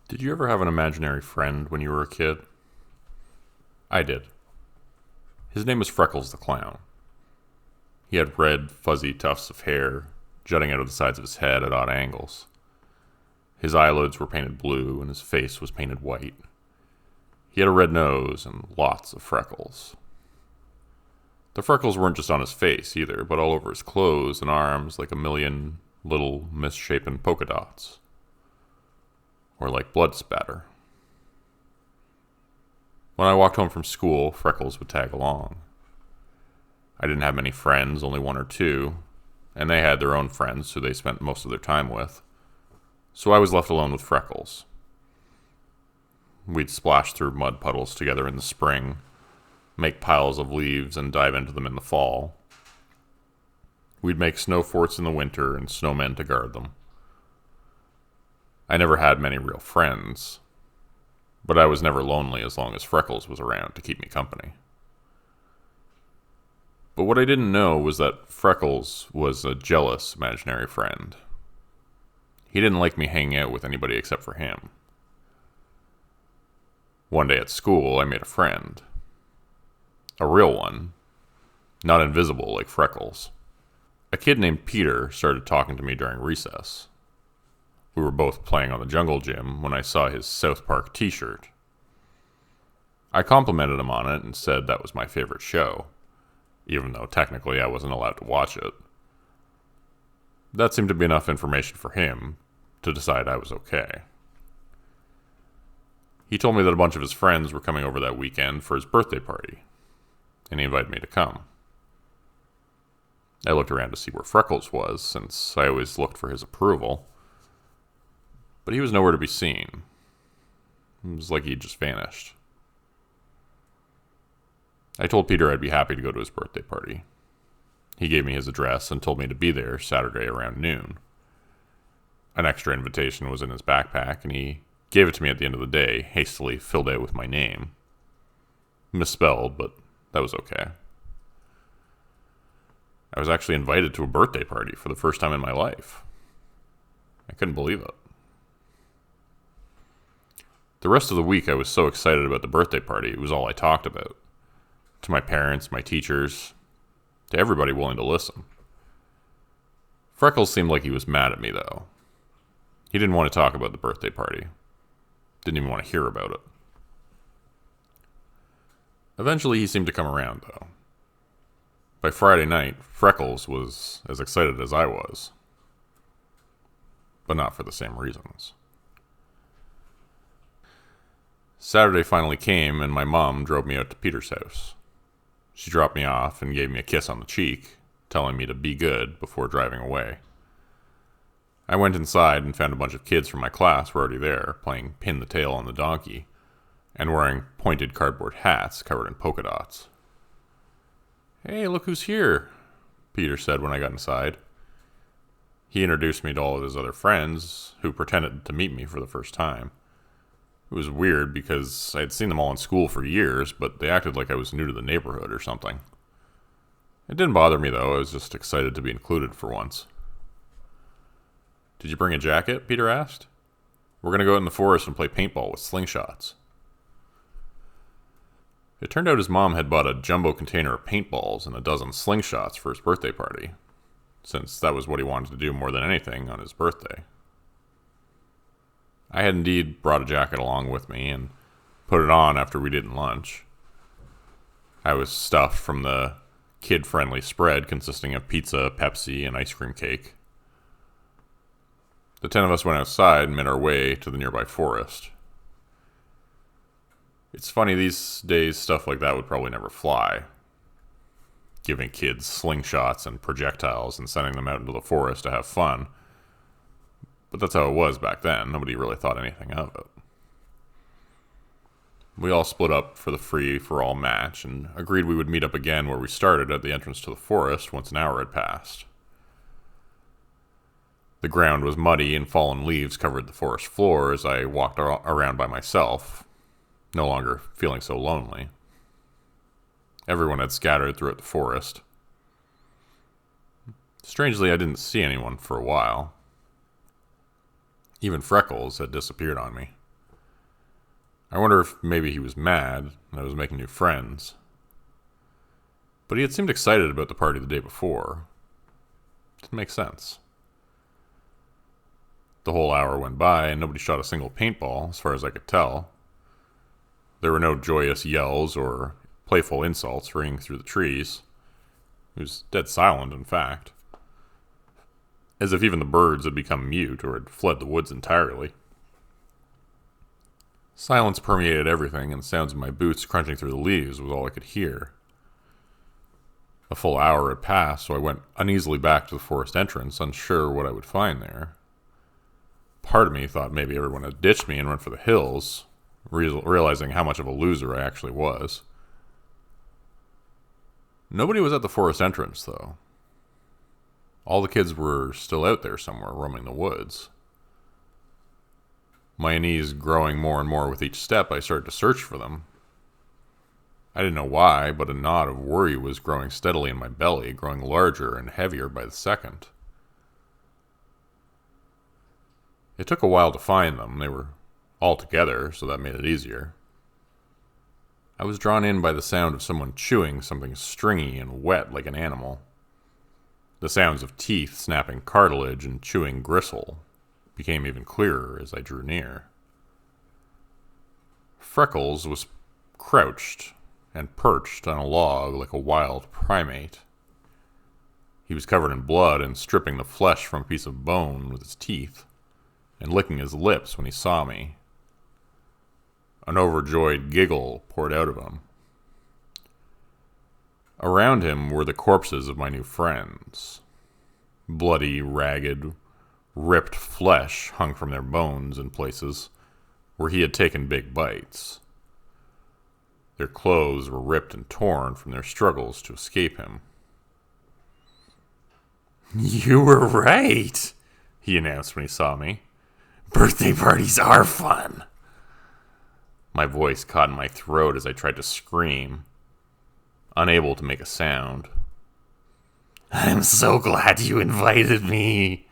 Did you ever have an imaginary friend when you were a kid? I did. His name was Freckles the Clown. He had red, fuzzy tufts of hair jutting out of the sides of his head at odd angles. His eyelids were painted blue and his face was painted white. He had a red nose and lots of freckles. The freckles weren't just on his face either, but all over his clothes and arms like a million little misshapen polka dots. Or like blood spatter. When I walked home from school, Freckles would tag along. I didn't have many friends, only one or two, and they had their own friends who they spent most of their time with. So I was left alone with Freckles. We'd splash through mud puddles together in the spring, make piles of leaves and dive into them in the fall. We'd make snow forts in the winter and snowmen to guard them. I never had many real friends, but I was never lonely as long as Freckles was around to keep me company. But what I didn't know was that Freckles was a jealous imaginary friend. He didn't like me hanging out with anybody except for him. One day at school, I made a friend. A real one, not invisible like Freckles. A kid named Peter started talking to me during recess. We were both playing on the jungle gym when I saw his South Park t-shirt. I complimented him on it and said that was my favorite show, even though technically I wasn't allowed to watch it. That seemed to be enough information for him to decide I was okay. He told me that a bunch of his friends were coming over that weekend for his birthday party, and he invited me to come. I looked around to see where Freckles was, since I always looked for his approval. But he was nowhere to be seen. It was like he'd just vanished. I told Peter I'd be happy to go to his birthday party. He gave me his address and told me to be there Saturday around noon. An extra invitation was in his backpack, and he gave it to me at the end of the day, hastily filled out with my name. Misspelled, but that was okay. I was actually invited to a birthday party for the first time in my life. I couldn't believe it. The rest of the week I was so excited about the birthday party, it was all I talked about. To my parents, my teachers, to everybody willing to listen. Freckles seemed like he was mad at me, though. He didn't want to talk about the birthday party. Didn't even want to hear about it. Eventually he seemed to come around, though. By Friday night, Freckles was as excited as I was. But not for the same reasons. Saturday finally came, and my mom drove me out to Peter's house. She dropped me off and gave me a kiss on the cheek, telling me to be good before driving away. I went inside and found a bunch of kids from my class were already there, playing pin the tail on the donkey, and wearing pointed cardboard hats covered in polka dots. "Hey, look who's here," Peter said when I got inside. He introduced me to all of his other friends, who pretended to meet me for the first time. It was weird because I had seen them all in school for years, but they acted like I was new to the neighborhood or something. It didn't bother me, though. I was just excited to be included for once. "Did you bring a jacket?" Peter asked. "We're going to go out in the forest and play paintball with slingshots." It turned out his mom had bought a jumbo container of paintballs and a dozen slingshots for his birthday party, since that was what he wanted to do more than anything on his birthday. I had indeed brought a jacket along with me and put it on after we'd eaten lunch. I was stuffed from the kid-friendly spread consisting of pizza, Pepsi, and ice cream cake. The 10 of us went outside and made our way to the nearby forest. It's funny, these days stuff like that would probably never fly. Giving kids slingshots and projectiles and sending them out into the forest to have fun. But that's how it was back then. Nobody really thought anything of it. We all split up for the free-for-all match and agreed we would meet up again where we started at the entrance to the forest once an hour had passed. The ground was muddy and fallen leaves covered the forest floor as I walked around by myself, no longer feeling so lonely. Everyone had scattered throughout the forest. Strangely, I didn't see anyone for a while. Even Freckles had disappeared on me. I wonder if maybe he was mad and I was making new friends. But he had seemed excited about the party the day before. Didn't make sense. The whole hour went by and nobody shot a single paintball, as far as I could tell. There were no joyous yells or playful insults ringing through the trees. It was dead silent, in fact. As if even the birds had become mute or had fled the woods entirely. Silence permeated everything, and the sounds of my boots crunching through the leaves was all I could hear. A full hour had passed, so I went uneasily back to the forest entrance, unsure what I would find there. Part of me thought maybe everyone had ditched me and went for the hills, realizing how much of a loser I actually was. Nobody was at the forest entrance, though. All the kids were still out there somewhere, roaming the woods. My unease growing more and more with each step, I started to search for them. I didn't know why, but a knot of worry was growing steadily in my belly, growing larger and heavier by the second. It took a while to find them. They were all together, so that made it easier. I was drawn in by the sound of someone chewing something stringy and wet like an animal. The sounds of teeth snapping cartilage and chewing gristle became even clearer as I drew near. Freckles was crouched and perched on a log like a wild primate. He was covered in blood and stripping the flesh from a piece of bone with his teeth and licking his lips when he saw me. An overjoyed giggle poured out of him. Around him were the corpses of my new friends. Bloody, ragged, ripped flesh hung from their bones in places where he had taken big bites. Their clothes were ripped and torn from their struggles to escape him. "You were right," he announced when he saw me. "Birthday parties are fun." My voice caught in my throat as I tried to scream, unable to make a sound. "I'm so glad you invited me,"